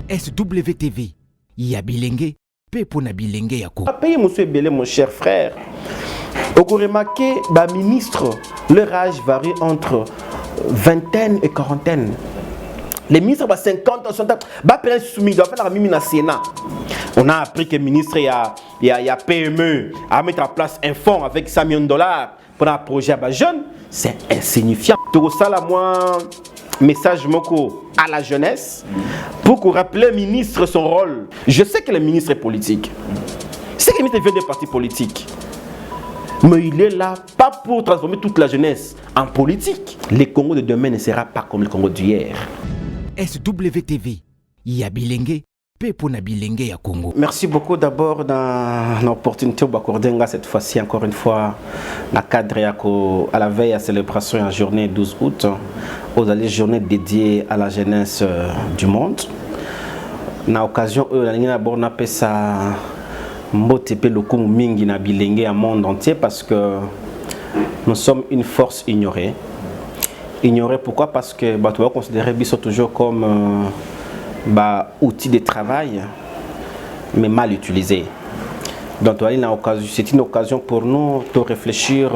SWTV, ya bilenge, pepo na bilenge ya Congo. Pays monsieur Belé, mon cher frère. Vous remarquez, bah ministre, leur âge varie entre vingtaine et quarantaine. Les ministres, bah 50 ans, 60 ans, bah soumis, doivent faire la mimi dans le Sénat. On a appris que le ministre, il y a PME à mettre en place un fonds avec 100 millions de dollars pour un projet à bas jeunes. C'est insignifiant. Tout ça, là, moi, message moko à la jeunesse pour qu'on rappelle le ministre son rôle. Je sais que le ministre est politique. Je sais que le ministre vient des partis politiques. Mais il est là pas pour transformer toute la jeunesse en politique. Le Congo de demain ne sera pas comme le Congo d'hier. SWTV, ya bilenge, pepo na bilenge ya Congo. Merci beaucoup d'abord dans l'opportunité d'accorder cette fois-ci encore une fois la cadre à la veille à célébration de la journée 12 août aux allées journée dédiée à la jeunesse du monde. Dans l'occasion on a appelé ça Mbotepe Lokumu Mingi na bilenge à monde entier parce que nous sommes une force ignorée. Ignorée pourquoi? Parce que tu vas considérer Bisso toujours comme outil de travail, mais mal utilisé. Donc c'est une occasion pour nous de réfléchir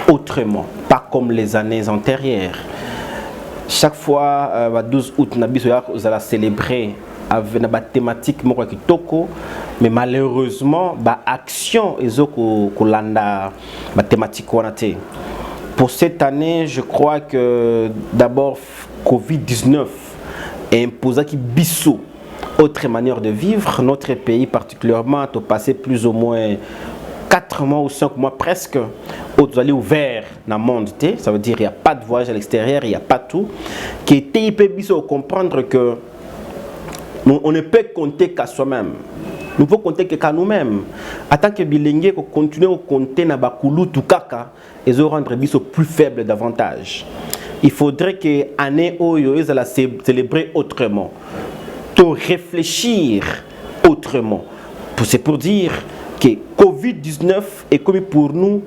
autrement, pas comme les années antérieures. Chaque fois, 12 août, nous allons célébrer avec une thématique mais malheureusement, l'action est la thématique. Pour cette année, je crois que d'abord, Covid-19 imposa qui bissou autre manière de vivre. Notre pays particulièrement a passé plus ou moins 4 mois ou 5 mois presque aux allées ouverts dans le monde. Ça veut dire qu'il n'y a pas de voyage à l'extérieur, il n'y a pas tout. Qui était bissou comprendre que on ne peut compter qu'à soi-même. Nous pouvons compter qu'à nous-mêmes. En tant que bilingue, on continue à compter dans Bakulu Tukaka et se rendre bissou plus faible davantage. Il faudrait que l'année où ils allaient célébrer autrement, de réfléchir autrement. C'est pour dire que Covid-19 est comme pour nous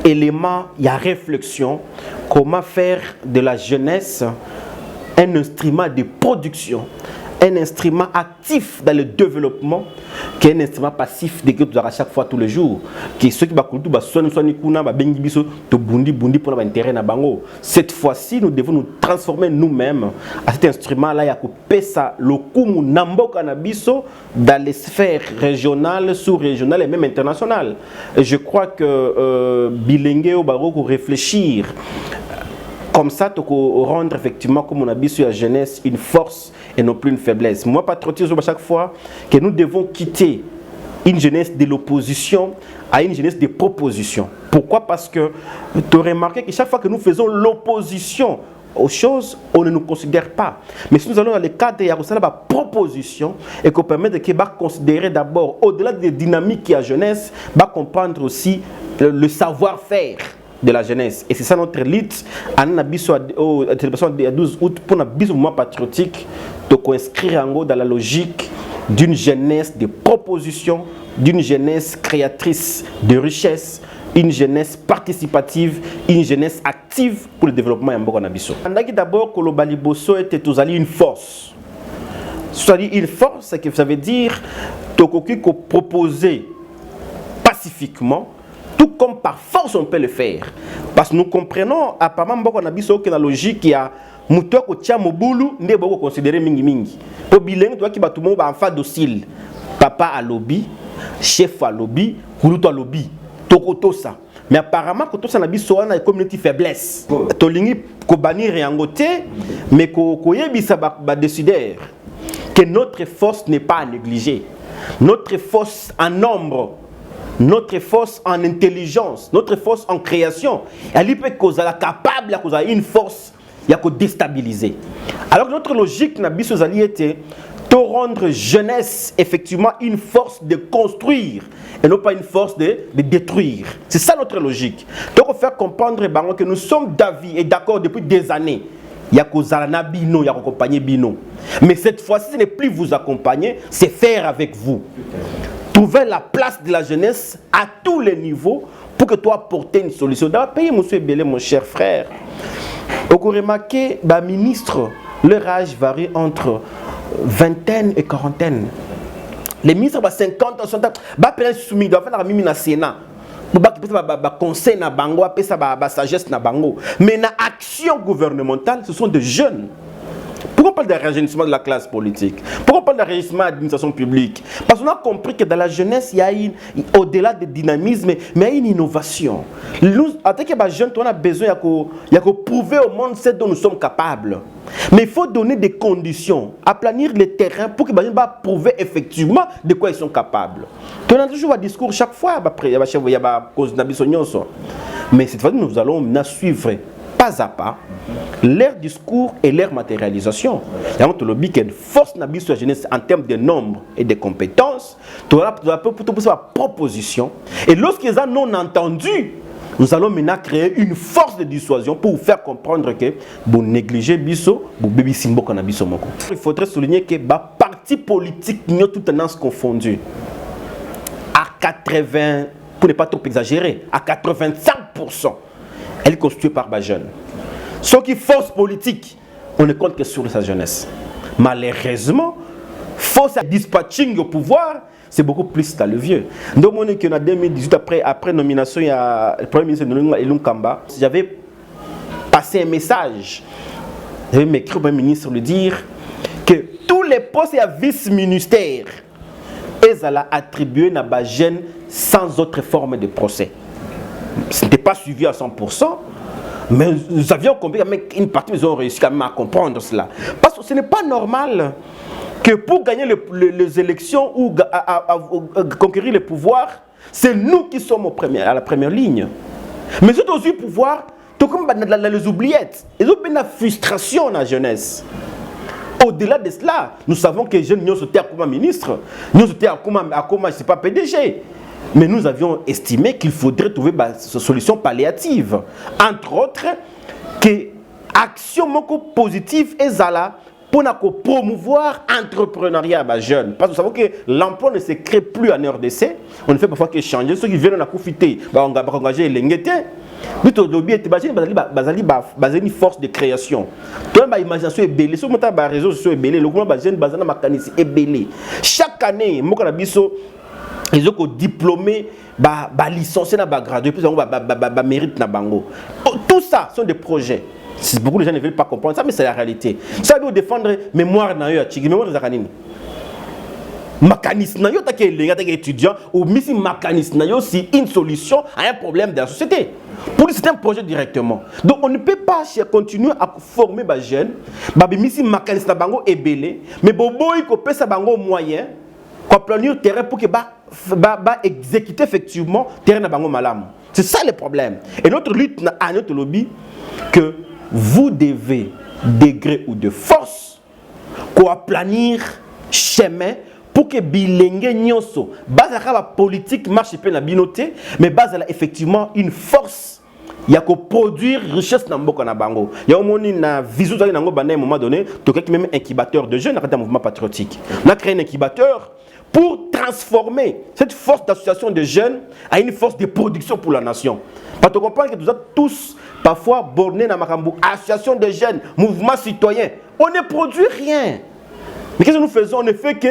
élément, il y a réflexion, comment faire de la jeunesse un instrument de production, un instrument actif dans le développement, qui est un instrument passif de que tu as à chaque fois tous les jours. Qui ceux qui cette fois-ci, nous devons nous transformer nous-mêmes à cet instrument-là, dans les sphères régionales, sous-régionales et même internationales. Et je crois que bilingue au Baroque réfléchir. Comme ça, tu peux rendre effectivement, comme on a dit sur la jeunesse, une force et non plus une faiblesse. Moi, patriotisme à chaque fois que nous devons quitter une jeunesse de l'opposition à une jeunesse de proposition. Pourquoi? Parce que tu as remarqué que chaque fois que nous faisons l'opposition aux choses, on ne nous considère pas. Mais si nous allons dans le cadre de la proposition et qu'on permet de considérer d'abord, au-delà des dynamiques qu'il y a jeunesse, comprendre aussi le savoir-faire de la jeunesse. Et c'est ça notre lutte à la célébration du 12 août pour notre mouvement patriotique de s'inscrire en haut dans la logique d'une jeunesse de proposition, d'une jeunesse créatrice de richesse, une jeunesse participative, une jeunesse active pour le développement de Mboka Nabiso. On a dit d'abord que le Baliboso était une force. C'est-à-dire une force, c'est que ça veut dire que proposer pacifiquement, tout comme par force on peut le faire. Parce que nous comprenons, apparemment, Mboka Nabiso que la logique il y a Mouto ko tia mobulu ne boko considérer mingi mingi. Pour bilingue toi qui ba tout monde ba en fa docile. Papa a lobby, chef a lobby, kuluto a lobby. Tokoto ça. Mais apparemment que tout ça na biso na communauté faiblesse. To lingi ko banir yangote mais ko yebisa ba décider que notre force n'est pas à négliger. Notre force en nombre, notre force en intelligence, notre force en création, elle peut causer capable à causer une force. Il y a que déstabiliser. Alors notre logique n'a pas été de rendre jeunesse effectivement une force de construire et non pas une force de détruire. C'est ça notre logique. Donc on fait comprendre que nous sommes d'avis et d'accord depuis des années. Il y a que Zalana Bino, il y a accompagner Bino. Mais cette fois-ci, ce n'est plus vous accompagner, c'est faire avec vous. Trouver la place de la jeunesse à tous les niveaux pour que toi apporter une solution. Dans le pays, monsieur Belé, mon cher frère, vous remarquez, ministre, leur âge varie entre vingtaine et quarantaine. Les ministres ba 50 ans sont ba prendre soumis doivent faire la mimi na Sénat. Ba conseil na bango apesa ba sagesse na bango. Mais na action gouvernementale, ce sont des jeunes. Pourquoi on parle de rajeunissement de la classe politique? Pourquoi on parle de rajeunissement de l'administration publique? Parce qu'on a compris que dans la jeunesse, il y a au-delà du dynamisme, mais il y a une innovation. Nous, en tant que jeunes, on a besoin de prouver au monde ce dont nous sommes capables. Mais il faut donner des conditions, aplanir les terrains pour que les jeunes prouver effectivement de quoi ils sont capables. On a toujours un discours chaque fois, il y a cause de. Mais cette fois, nous allons suivre pas à pas leur discours et leur matérialisation. Il y a une force de la jeunesse en termes de nombre et de compétences. Tu as une proposition. Et lorsqu'ils en ont entendu, nous allons maintenant créer une force de dissuasion pour vous faire comprendre que vous négligez Bisso, vous bébé Simbo qu'on a Bisso Moko. Il faudrait souligner que les partis politiques n'ont toutes tendances confondues. À 80, pour ne pas trop exagérer, à 85%. Elle est constituée par les jeunes. Ceux qui force politique, on ne compte que sur sa jeunesse. Malheureusement, force dispatching au pouvoir, c'est beaucoup plus dans le vieux. Donc, en 2018, après nomination, il y a le Premier ministre Elung Kamba, j'avais passé un message. J'avais écrit au Premier ministre lui dire que tous les postes et vice-ministères, ils allaient attribuer à des jeunes sans autre forme de procès. Ce n'était pas suivi à 100%, mais nous avions compris qu'une partie nous ont réussi quand même à comprendre cela. Parce que ce n'est pas normal que pour gagner les élections ou à conquérir le pouvoir, c'est nous qui sommes à la première ligne. Mais c'est aussi le pouvoir, tout comme les oubliettes, ils ont une frustration dans la jeunesse. Au-delà de cela, nous savons que les jeunes nous sont comme ministre, nous sommes comme je ne sais pas PDG. Mais nous avions estimé qu'il faudrait trouver une solution palliative. Entre autres, que l'action positive est là pour promouvoir l'entrepreneuriat des jeunes. Parce que nous savons que l'emploi ne se crée plus en RDC. On ne fait parfois que changer. Ceux qui viennent à profiter, on va engager les nguetés. Mais tout le monde est une force de création. Tout le monde imagination est belle. Si on a des réseaux sociaux est belle, le gouvernement est belle. Chaque année, ils ont diplômé, licencié, gradué, puis ils ont mérite. Tout ça sont des projets. Beaucoup de gens ne veulent pas comprendre ça, mais c'est la réalité. Ça veut défendre mémoire na yo atiki, mémoire de kanini. Mécanisme na yo take étudiant ou misi mécanisme na yo c'est une solution à un problème de la société. Pour c'est un projet directement. Donc on ne peut pas continuer à former les jeunes, misi mécanisme na bango ebelé, mais boboy ko pesa bango moyen, ko planir terrain pour que exécuter effectivement terrain na bango malam. C'est ça le problème. Et notre lutte à notre lobby que vous devez, de gré ou de force, planir chemin pour que bilingue nyonso, bazaka la politique marche peu na binoté, mais bazala effectivement une force. Il y a que produire richesse dans mboka na bango. Il y a au moins une vision dans ngo bana à un moment donné, to quelque même incubateur de jeunes dans un mouvement patriotique. On a créé un incubateur pour transformer cette force d'association de jeunes à une force de production pour la nation. Parce que tu comprends que nous êtes tous parfois bornés dans Makambu, association de jeunes, mouvement citoyen. On ne produit rien. Mais qu'est-ce que nous faisons? On ne fait que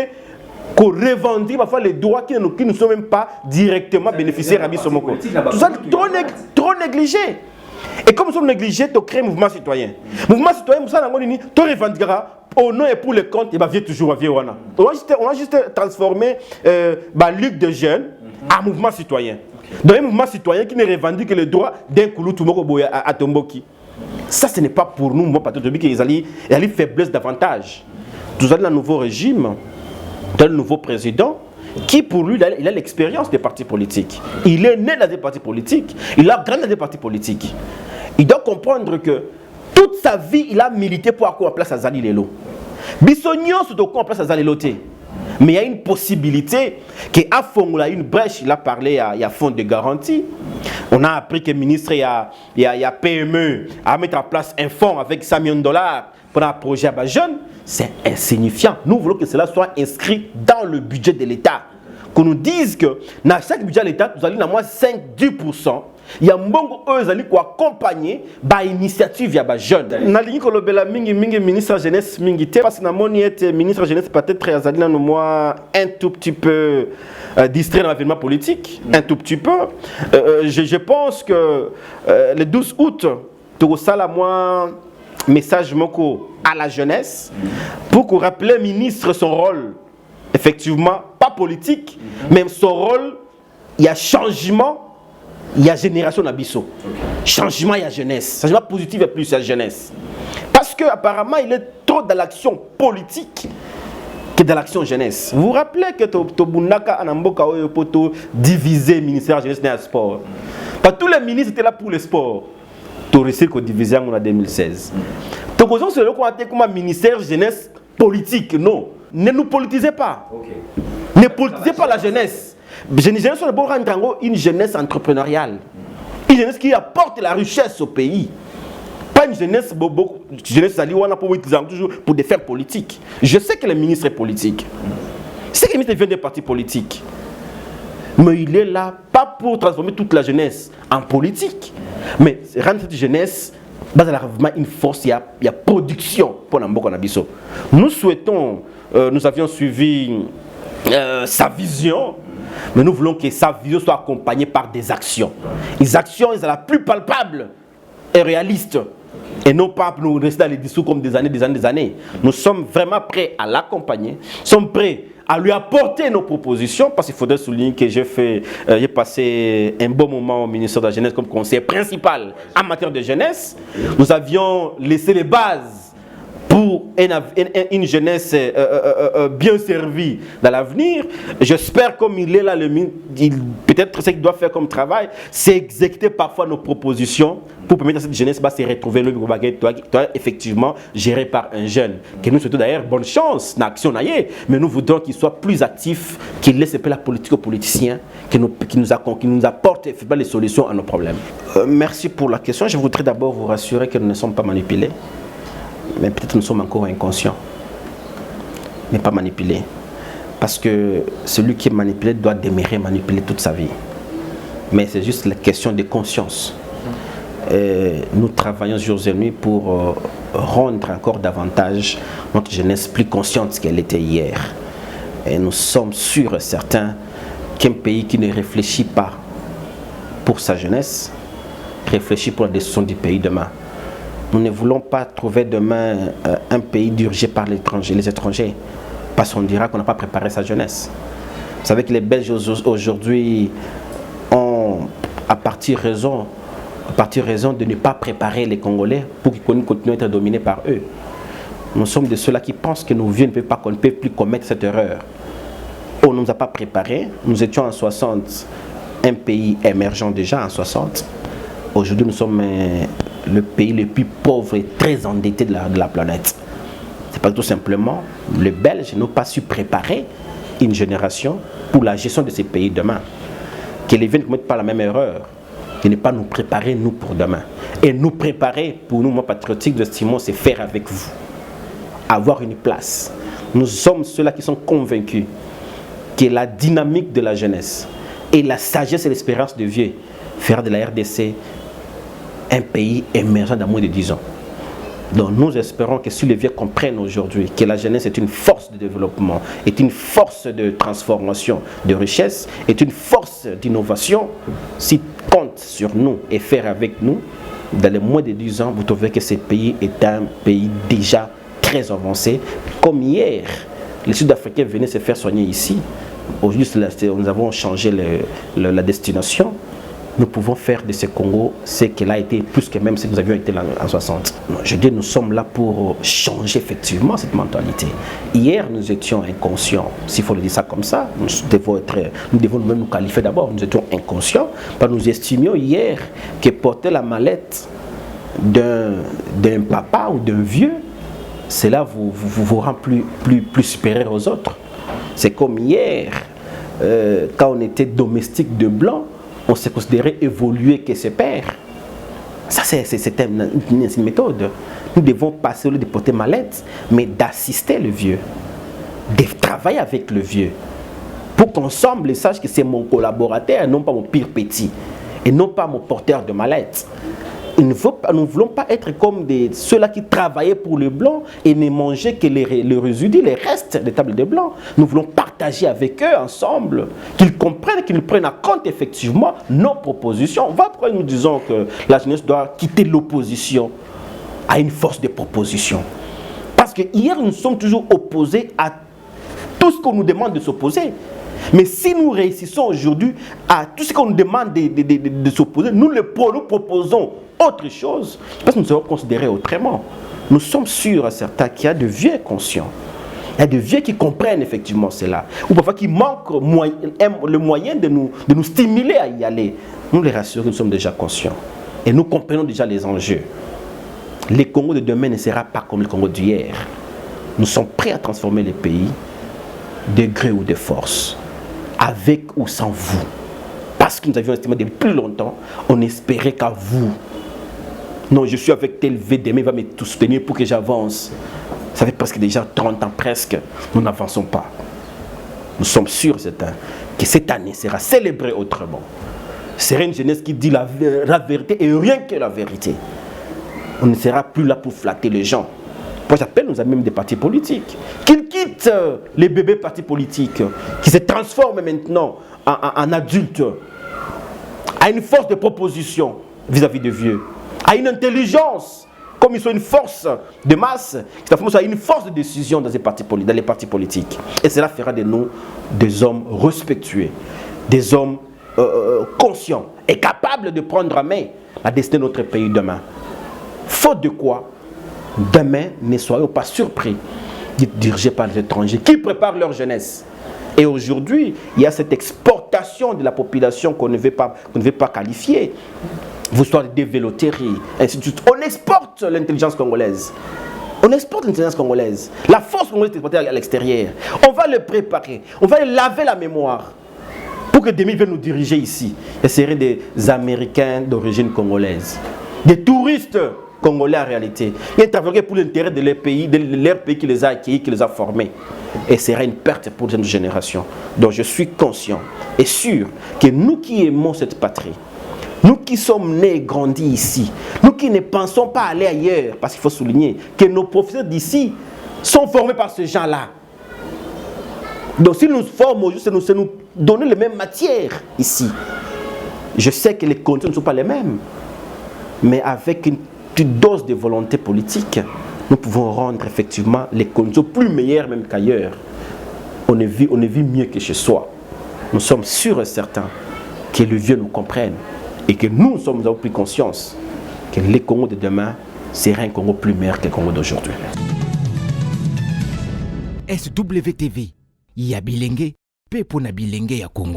revendiquer parfois les droits qui ne sont même pas directement bénéficiaires à Bissomoko. Tout ça trop négligé. Et comme nous sommes négligés, tu crées un mouvement citoyen. Mouvement citoyen, tu revendiqueras au nom et pour le compte, il va toujours à Wana. On a juste transformé Ligue de jeunes en mouvement citoyen. Donc un mouvement citoyen qui ne revendique les droits d'un Koulou Toumoko à Tomboki. Ça, ce n'est pas pour nous, moi, parce que ils ont faiblesse davantage. Nous avons un nouveau régime, un nouveau président, qui pour lui, il a l'expérience des partis politiques. Il est né dans des partis politiques, il a grandi dans des partis politiques. Il doit comprendre que toute sa vie, il a milité pour avoir place à Zali Lelo. Bissognon, c'est au en place à Zali Loté. Mais il y a une possibilité qu'à fond, une brèche, il a parlé, il y a fonds de garantie. On a appris que le ministre, il y a PME à mettre en place un fonds avec 100 millions de dollars pour un projet à bas jeunes. C'est insignifiant. Nous voulons que cela soit inscrit dans le budget de l'État. Qu'on nous dise que dans chaque budget de l'État, nous allons à moins 5-10% Il y a mbongo eux qui accompagner ba initiative ya ba jeune. Na lingi ko lobela mingi ministre jeunesse mingi te parce que na moni était ministre jeunesse peut-être azali na moi un tout petit peu distrait dans l'événement politique, un tout petit peu. Je pense que le 12 août tout ça la moi message moko à la jeunesse pour qu'on rappelle ministre son rôle effectivement pas politique mais son rôle il y a changement. Il y a génération d'abisso. Changement, il y a jeunesse. Changement positif et plus, il y a jeunesse. Parce qu'apparemment, il est trop dans l'action politique que dans l'action jeunesse. Vous vous rappelez que Tobunaka Anamboka Poto divisé le ministère de la jeunesse et du sport. Pas tous les ministres étaient là pour le sport. Tu réussi qu'on divisé en 2016. Donc, aujourd'hui, c'est le qu'on a comme un ministère de jeunesse politique. Non. Ne nous politisez pas. Ne politisez pas la jeunesse. Une jeunesse entrepreneuriale, une jeunesse qui apporte la richesse au pays. Pas une jeunesse pour des fins politiques. Je sais que le ministre est politique. Je sais que le ministre vient des partis politiques. Mais il est là, pas pour transformer toute la jeunesse en politique, mais rendre cette jeunesse une force, il y a production pour Namboka Nabiso. Nous souhaitons, nous avions suivi sa vision. Mais nous voulons que sa vision soit accompagnée par des actions. Les actions, elles sont la plus palpables et réalistes. Et non pas pour nous rester dans les discours comme des années. Nous sommes vraiment prêts à l'accompagner. Nous sommes prêts à lui apporter nos propositions. Parce qu'il faudrait souligner que j'ai passé un bon moment au ministère de la Jeunesse comme conseiller principal en matière de jeunesse. Nous avions laissé les bases pour une jeunesse bien servie dans l'avenir. J'espère comme il est là, peut-être ce qu'il doit faire comme travail, c'est exécuter parfois nos propositions pour permettre à cette jeunesse de se retrouver effectivement géré par un jeune. Que nous souhaitons d'ailleurs bonne chance dans l'action, mais nous voudrons qu'il soit plus actif, qu'il laisse la politique aux politiciens, qui nous apporte les solutions à nos problèmes. Merci pour la question. Je voudrais d'abord vous rassurer que nous ne sommes pas manipulés. Mais peut-être nous sommes encore inconscients, mais pas manipulés. Parce que celui qui est manipulé doit demeurer manipulé toute sa vie. Mais c'est juste la question de conscience. Et nous travaillons jour et nuit pour rendre encore davantage notre jeunesse plus consciente qu'elle était hier. Et nous sommes sûrs et certains qu'un pays qui ne réfléchit pas pour sa jeunesse, réfléchit pour la destruction du pays demain. Nous ne voulons pas trouver demain un pays dirigé par les étrangers, parce qu'on dira qu'on n'a pas préparé sa jeunesse. Vous savez que les Belges aujourd'hui ont, à partir raison de ne pas préparer les Congolais pour qu'ils continuent à être dominés par eux. Nous sommes de ceux-là qui pensent que nos vieux qu'on ne peut plus commettre cette erreur. On ne nous a pas préparés. Nous étions en 60, un pays émergent déjà en 60. Aujourd'hui, nous sommes le pays le plus pauvre et très endetté de la planète. C'est pas tout simplement les Belges n'ont pas su préparer une génération pour la gestion de ces pays demain. Que les vieux ne commettent pas la même erreur, de ne pas nous préparer nous pour demain. Et nous préparer pour nous, moi patriotique, nous estimons, c'est faire avec vous, avoir une place. Nous sommes ceux-là qui sont convaincus que la dynamique de la jeunesse et la sagesse et l'espérance de vieux fera de la RDC un pays émergent dans moins de 10 ans. Donc nous espérons que si les vieux comprennent aujourd'hui que la jeunesse est une force de développement, est une force de transformation, de richesse, est une force d'innovation, s'ils comptent sur nous et faire avec nous, dans les moins de 10 ans, vous trouvez que ce pays est un pays déjà très avancé. Comme hier, les Sud-Africains venaient se faire soigner ici. Aujourd'hui, nous avons changé la destination. Nous pouvons faire de ce Congo ce qu'il a été plus que même ce que nous avions été là en 60. Je dis nous sommes là pour changer effectivement cette mentalité. Hier nous étions inconscients, s'il faut le dire ça comme ça, nous devons nous-mêmes nous qualifier d'abord, nous étions inconscients, parce que nous estimions hier que porter la mallette d'un papa ou d'un vieux, cela vous rend plus supérieur aux autres. C'est comme hier, quand on était domestique de blanc, on s'est considéré évoluer que ses pères. Ça, c'est une méthode. Nous devons passer au lieu de porter mallette, mais d'assister le vieux, de travailler avec le vieux, pour qu'ensemble, il sache que c'est mon collaborateur, non pas mon pire petit. et non pas mon porteur de mallette. Nous ne voulons pas être comme ceux-là qui travaillaient pour le blanc et ne mangeaient que les résidus, les restes des tables des blancs. Nous voulons partager avec eux ensemble, qu'ils comprennent, qu'ils prennent en compte effectivement nos propositions. Voilà pourquoi nous disons que la jeunesse doit quitter l'opposition à une force de proposition. Parce que hier, nous sommes toujours opposés à tout ce qu'on nous demande de s'opposer. Mais si nous réussissons aujourd'hui à tout ce qu'on nous demande de s'opposer, nous proposons autre chose, parce que nous serons considérés autrement. Nous sommes sûrs, certains, qu'il y a de vieux conscients. Il y a de vieux qui comprennent effectivement cela. Ou parfois qui manquent le moyen de nous stimuler à y aller. Nous les rassurons que nous sommes déjà conscients. Et nous comprenons déjà les enjeux. Le Congo de demain ne sera pas comme le Congo d'hier. Nous sommes prêts à transformer les pays, de gré ou de force, avec ou sans vous. Parce que nous avions estimé depuis plus longtemps, on espérait qu'à vous. Non, je suis avec tel VDM, il va me soutenir pour que j'avance. Ça fait presque déjà 30 ans presque, nous n'avançons pas. Nous sommes sûrs, certains, que cette année sera célébrée autrement. Ce sera une jeunesse qui dit la vérité et rien que la vérité. On ne sera plus là pour flatter les gens. Moi, j'appelle nos amis même des partis politiques, qu'ils quittent les bébés partis politiques, qui se transforment maintenant en adultes, à une force de proposition vis-à-vis des vieux, à une intelligence, comme ils sont une force de masse, qui transforment à une force de décision dans les partis politiques. Et cela fera de nous des hommes respectueux, des hommes conscients et capables de prendre en main la destinée de notre pays demain. Faute de quoi, demain, ne soyons pas surpris d'être dirigés par les étrangers qui préparent leur jeunesse. Et aujourd'hui, il y a cette exportation de la population qu'on ne veut pas qualifier. Vous soyez des véloteries, ainsi de suite. On exporte l'intelligence congolaise. On exporte l'intelligence congolaise. La force congolaise est exportée à l'extérieur. On va le préparer. On va laver la mémoire pour que demain viennent nous diriger ici. Ce seraient des Américains d'origine congolaise. Des touristes congolais en réalité. Ils travaillent pour l'intérêt de leur pays qui les a accueillis, qui les a formés. Et ce sera une perte pour cette génération. Donc je suis conscient et sûr que nous qui aimons cette patrie, nous qui sommes nés et grandis ici, nous qui ne pensons pas aller ailleurs, parce qu'il faut souligner que nos professeurs d'ici sont formés par ces gens-là. Donc si nous formons, c'est nous donner les mêmes matières ici. Je sais que les conditions ne sont pas les mêmes, mais avec une petite dose de volonté politique, nous pouvons rendre effectivement les conditions plus meilleures même qu'ailleurs. On vit mieux que chez soi. Nous sommes sûrs et certains que les vieux nous comprennent et que nous avons pris conscience que le Congo de demain sera un Congo plus meilleur que le Congo d'aujourd'hui. SWTV, ya bilenge, pe pona bilenge ya Congo.